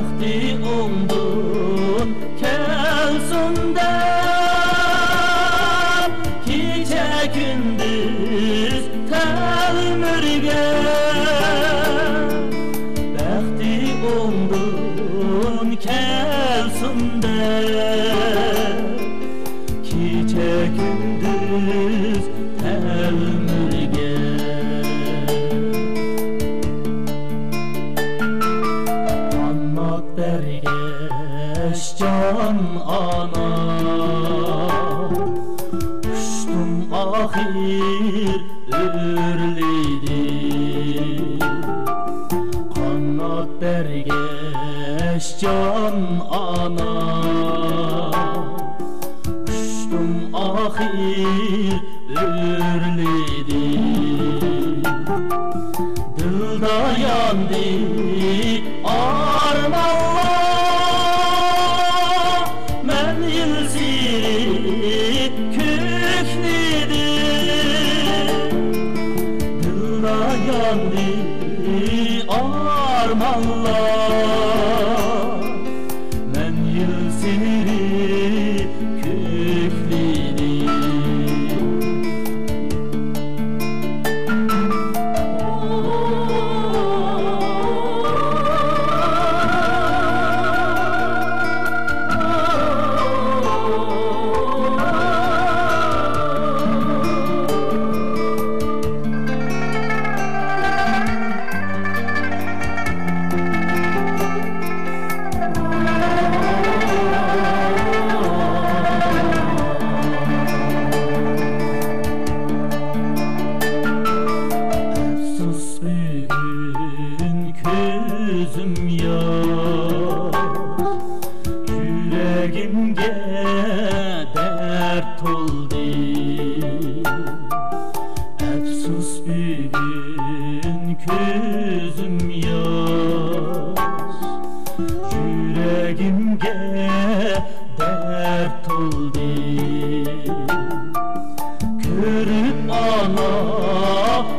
Bəxti umdun kəlsunda Gecə gündüz təlmürgə Bəxti umdun kəlsunda Gecə gündüz təlmürgə Bergeş can ana Uçtum ahir ürledi Kanat bergeş can ana Uçtum ahir ürledi Dılda yandı armanlar Men yılsiri kökledi Dılda yandı armanlar Men yılsiri kökledi Gözüm yar Yüreğimge dert oldu Efsus bugün gözüm yar Yüreğimge dert oldu Görüp ana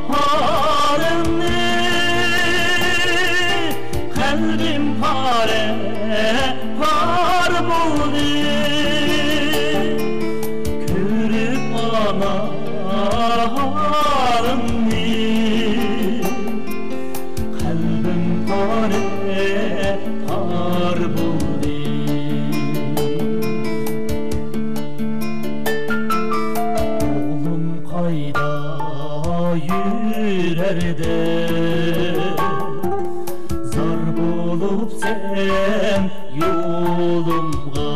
harını Kalbim pare par buldu Görüp ana harını Kalbim pare par buldu Oğlum kayda yürerde Olup sen yolumga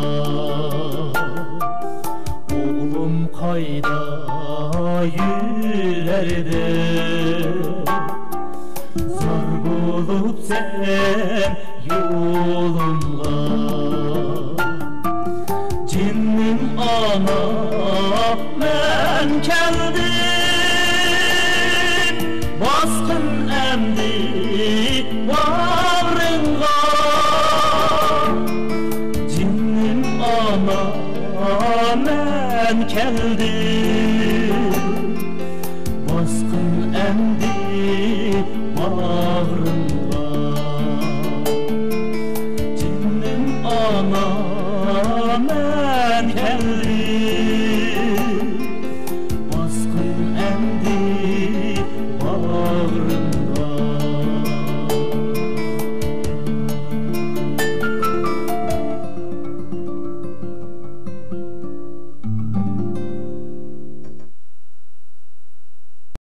Oğlum kayda yürerde Zar bulup sen yolumga Cinnim ana men keldim Baskın emdi bağrınga Cinnim ana men keldim Baskın emdi bağrınga Cinnim ana men keldim